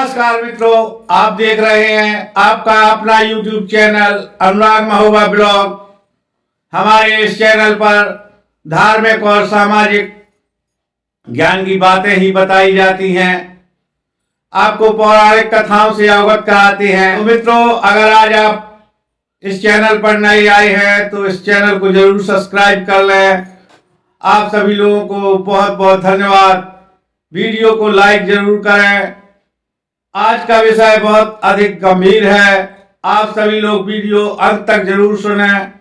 नमस्कार मित्रों, आप देख रहे हैं आपका अपना YouTube चैनल अनुराग महोबा ब्लॉग। हमारे इस चैनल पर धार्मिक और सामाजिक ज्ञान की बातें ही बताई जाती हैं, आपको पौराणिक कथाओं से अवगत कराते हैं। तो मित्रों, अगर आज आप इस चैनल पर नए आए हैं तो इस चैनल को जरूर सब्सक्राइब कर लें। आप सभी लोगों को बहुत बहुत धन्यवाद। वीडियो को लाइक जरूर करें। आज का विषय बहुत अधिक गंभीर है, आप सभी लोग वीडियो अंत तक जरूर सुनें।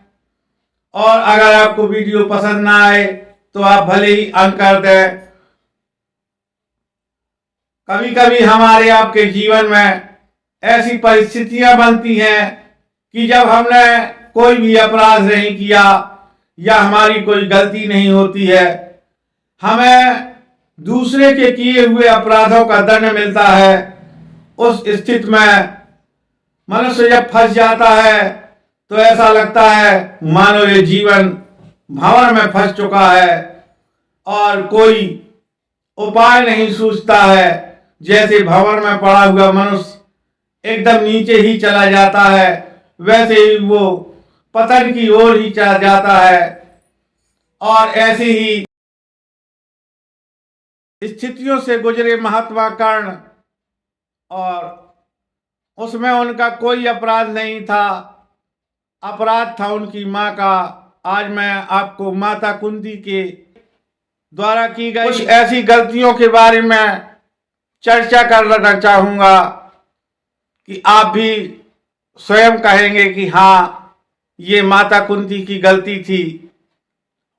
और अगर आपको वीडियो पसंद ना आए तो आप भले ही अन कर दें। कभी कभी हमारे आपके जीवन में ऐसी परिस्थितियां बनती हैं कि जब हमने कोई भी अपराध नहीं किया या हमारी कोई गलती नहीं होती है, हमें दूसरे के किए हुए अपराधों का दंड मिलता है। उस स्थिति में मनुष्य जब फंस जाता है तो ऐसा लगता है मानो ये जीवन भंवर में फंस चुका है और कोई उपाय नहीं सूझता है। जैसे भंवर में पड़ा हुआ मनुष्य एकदम नीचे ही चला जाता है, वैसे ही वो पतन की ओर ही चला जाता है। और ऐसी ही स्थितियों से गुजरे महात्मा कर्ण, और उसमें उनका कोई अपराध नहीं था, अपराध था उनकी माँ का। आज मैं आपको माता कुंती के द्वारा की गई कुछ ऐसी गलतियों के बारे में चर्चा करना चाहूंगा कि आप भी स्वयं कहेंगे कि हाँ, ये माता कुंती की गलती थी।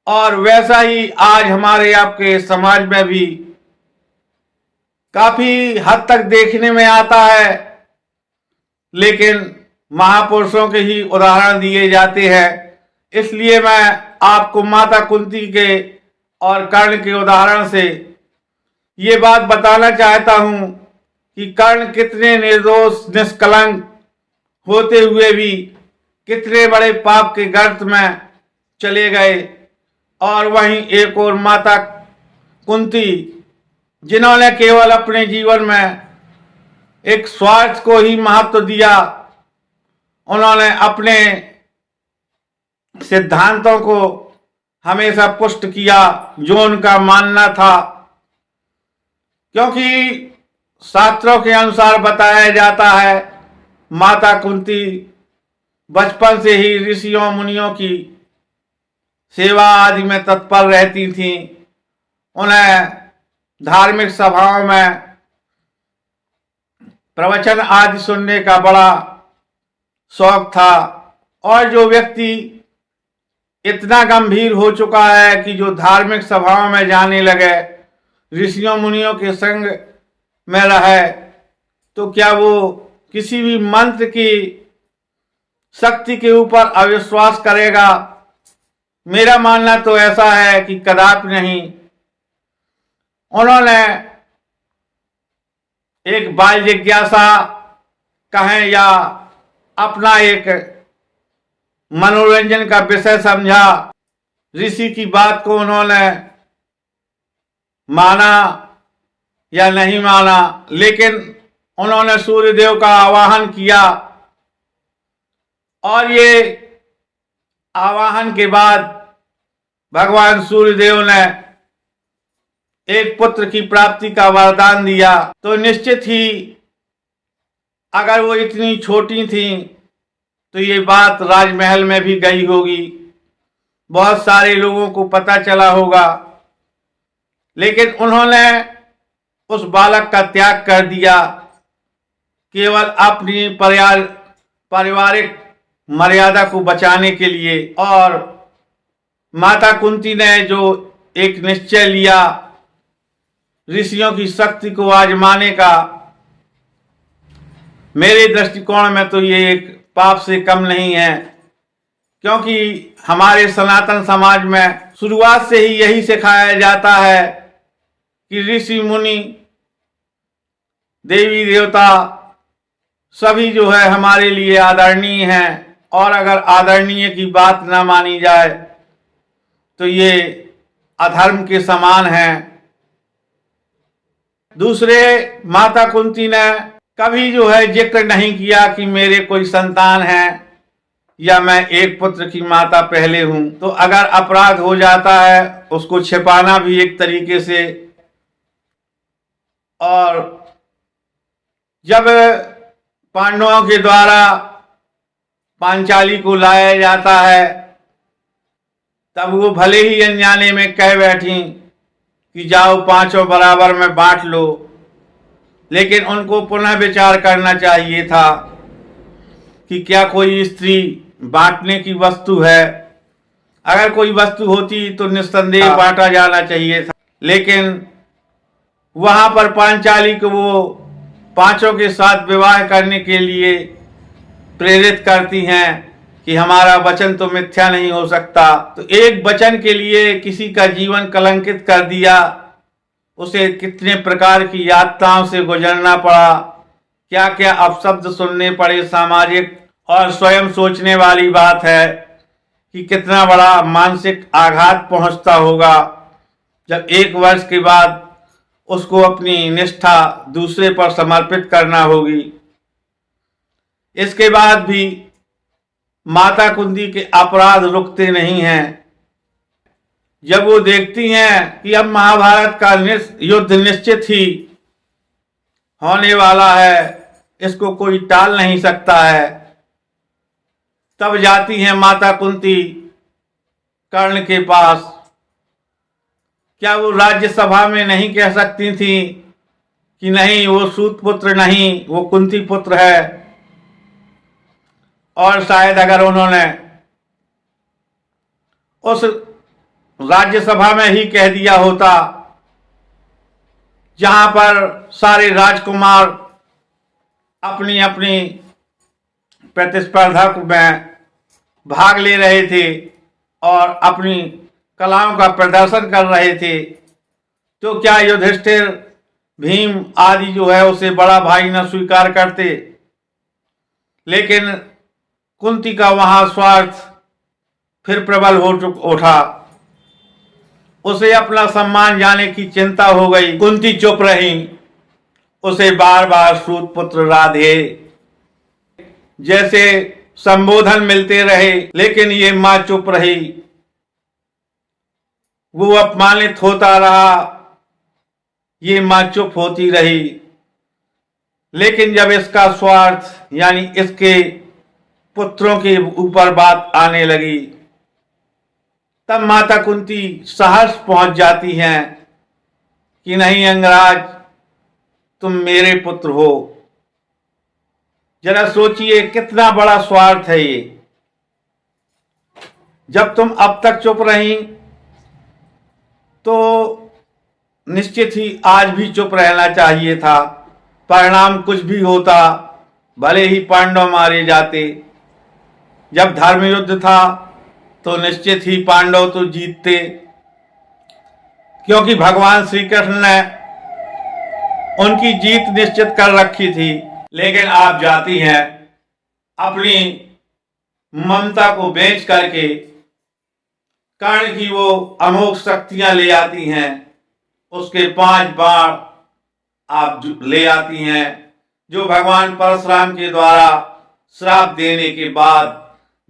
और वैसा ही आज हमारे आपके समाज में भी काफी हद तक देखने में आता है, लेकिन महापुरुषों के ही उदाहरण दिए जाते हैं। इसलिए मैं आपको माता कुंती के और कर्ण के उदाहरण से ये बात बताना चाहता हूं कि कर्ण कितने निर्दोष निष्कलंक होते हुए भी कितने बड़े पाप के गर्त में चले गए। और वहीं एक और माता कुंती, जिन्होंने केवल अपने जीवन में एक स्वार्थ को ही महत्व दिया। उन्होंने अपने सिद्धांतों को हमेशा पुष्ट किया जो उनका मानना था, क्योंकि शास्त्रों के अनुसार बताया जाता है माता कुंती बचपन से ही ऋषियों मुनियों की सेवा आदि में तत्पर रहती थीं। उन्हें धार्मिक सभाओं में प्रवचन आदि सुनने का बड़ा शौक था। और जो व्यक्ति इतना गंभीर हो चुका है कि जो धार्मिक सभाओं में जाने लगे, ऋषियों मुनियों के संग में रहे, तो क्या वो किसी भी मंत्र की शक्ति के ऊपर अविश्वास करेगा? मेरा मानना तो ऐसा है कि कदापि नहीं। उन्होंने एक बाल जिज्ञासा कहें या अपना एक मनोरंजन का विषय समझा, ऋषि की बात को उन्होंने माना या नहीं माना, लेकिन उन्होंने सूर्यदेव का आवाहन किया। और ये आवाहन के बाद भगवान सूर्यदेव ने एक पुत्र की प्राप्ति का वरदान दिया। तो निश्चित ही अगर वो इतनी छोटी थी तो ये बात राजमहल में भी गई होगी, बहुत सारे लोगों को पता चला होगा। लेकिन उन्होंने उस बालक का त्याग कर दिया केवल अपनी पारिवारिक मर्यादा को बचाने के लिए। और माता कुंती ने जो एक निश्चय लिया ऋषियों की शक्ति को आजमाने का, मेरे दृष्टिकोण में तो ये एक पाप से कम नहीं है। क्योंकि हमारे सनातन समाज में शुरुआत से ही यही सिखाया जाता है कि ऋषि मुनि देवी देवता सभी जो है हमारे लिए आदरणीय हैं। और अगर आदरणीय की बात ना मानी जाए तो ये अधर्म के समान है। दूसरे, माता कुंती ने कभी जो है जिक्र नहीं किया कि मेरे कोई संतान है या मैं एक पुत्र की माता पहले हूं। तो अगर अपराध हो जाता है उसको छिपाना भी एक तरीके से। और जब पांडवों के द्वारा पांचाली को लाया जाता है तब वो भले ही अनजाने में कह बैठी कि जाओ पांचों बराबर में बांट लो, लेकिन उनको पुनः विचार करना चाहिए था कि क्या कोई स्त्री बांटने की वस्तु है। अगर कोई वस्तु होती तो निस्संदेह बांटा जाना चाहिए था, लेकिन वहां पर पांचाली को वो पांचों के साथ विवाह करने के लिए प्रेरित करती हैं कि हमारा वचन तो मिथ्या नहीं हो सकता। तो एक वचन के लिए किसी का जीवन कलंकित कर दिया, उसे कितने प्रकार की यातनाओं से गुजरना पड़ा, क्या क्या अपशब्द सुनने पड़े सामाजिक। और स्वयं सोचने वाली बात है कि कितना बड़ा मानसिक आघात पहुंचता होगा जब 1 वर्ष के बाद उसको अपनी निष्ठा दूसरे पर समर्पित करना होगी। इसके बाद भी माता कुंती के अपराध रुकते नहीं हैं। जब वो देखती हैं कि अब महाभारत का युद्ध निश्चित ही होने वाला है, इसको कोई टाल नहीं सकता है, तब जाती हैं माता कुंती कर्ण के पास। क्या वो राज्यसभा में नहीं कह सकती थी कि नहीं, वो सूत पुत्र नहीं, वो कुंती पुत्र है। और शायद अगर उन्होंने उस राज्यसभा में ही कह दिया होता जहां पर सारे राजकुमार अपनी अपनी प्रतिस्पर्धा में भाग ले रहे थे और अपनी कलाओं का प्रदर्शन कर रहे थे, तो क्या युधिष्ठिर, भीम आदि जो है उसे बड़ा भाई न स्वीकार करते। लेकिन कुंती का वहां स्वार्थ फिर प्रबल हो उठा। उसे अपना सम्मान जाने की चिंता हो गई। कुंती चुप रही। उसे बार बार सूत पुत्र राधे जैसे संबोधन मिलते रहे, लेकिन ये मां चुप रही। वो अपमानित होता रहा, ये मां चुप होती रही। लेकिन जब इसका स्वार्थ यानी इसके पुत्रों के ऊपर बात आने लगी तब माता कुंती सहर्ष पहुंच जाती हैं कि नहीं अंगराज, तुम मेरे पुत्र हो। जरा सोचिए कितना बड़ा स्वार्थ है ये। जब तुम अब तक चुप रही तो निश्चित ही आज भी चुप रहना चाहिए था। परिणाम कुछ भी होता, भले ही पांडव मारे जाते। जब धर्म युद्ध था तो निश्चित ही पांडव तो जीतते, क्योंकि भगवान श्री कृष्ण ने उनकी जीत निश्चित कर रखी थी। लेकिन आप जाती हैं अपनी ममता को बेच करके कर्ण की वो अमोघ शक्तियां ले आती हैं। उसके 5 बाण आप ले आती हैं जो भगवान परशुराम के द्वारा श्राप देने के बाद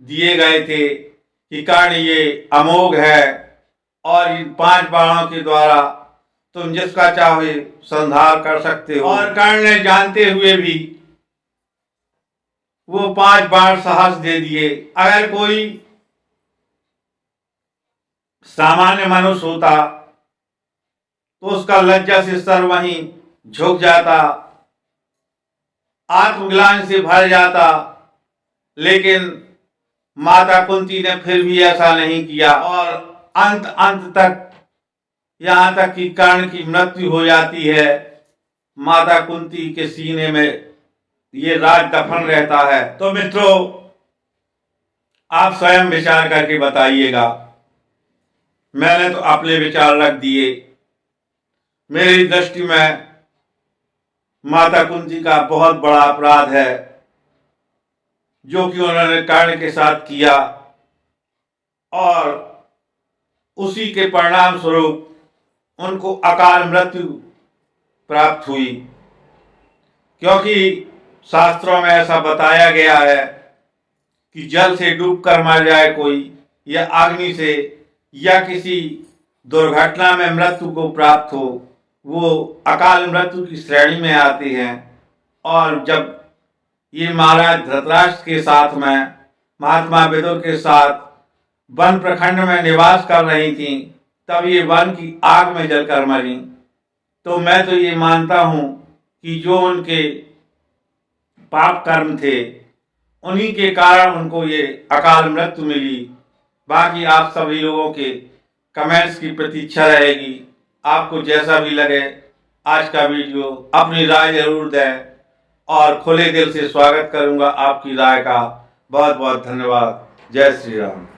दिए गए थे कि कर्ण ये अमोघ है और इन 5 बाणों के द्वारा तुम जिसका चाहे संहार कर सकते हो। और कर्ण ने जानते हुए भी वो 5 बाण साहस दे दिए। अगर कोई सामान्य मनुष्य होता तो उसका लज्जा से सर वहीं झुक जाता, आत्मग्लानि से भर जाता। लेकिन माता कुंती ने फिर भी ऐसा नहीं किया और अंत तक, यहां तक कि कर्ण की मृत्यु हो जाती है, माता कुंती के सीने में ये राज दफन रहता है। तो मित्रों, आप स्वयं विचार करके बताइएगा। मैंने तो अपने विचार रख दिए। मेरी दृष्टि में माता कुंती का बहुत बड़ा अपराध है जो कि उन्होंने कर्ण के साथ किया, और उसी के परिणाम स्वरूप उनको अकाल मृत्यु प्राप्त हुई। क्योंकि शास्त्रों में ऐसा बताया गया है कि जल से डूबकर मर जाए कोई, या अग्नि से, या किसी दुर्घटना में मृत्यु को प्राप्त हो, वो अकाल मृत्यु की श्रेणी में आती हैं। और जब ये महाराज धृतराष्ट्र के साथ में महात्मा विदुर के साथ वन प्रखंड में निवास कर रही थी, तब ये वन की आग में जलकर मरी। तो मैं तो ये मानता हूँ कि जो उनके पाप कर्म थे, उन्हीं के कारण उनको ये अकाल मृत्यु मिली। बाकी आप सभी लोगों के कमेंट्स की प्रतीक्षा रहेगी। आपको जैसा भी लगे आज का वीडियो, अपनी राय जरूर दें और खुले दिल से स्वागत करूंगा आपकी राय का। बहुत बहुत धन्यवाद। जय श्री राम।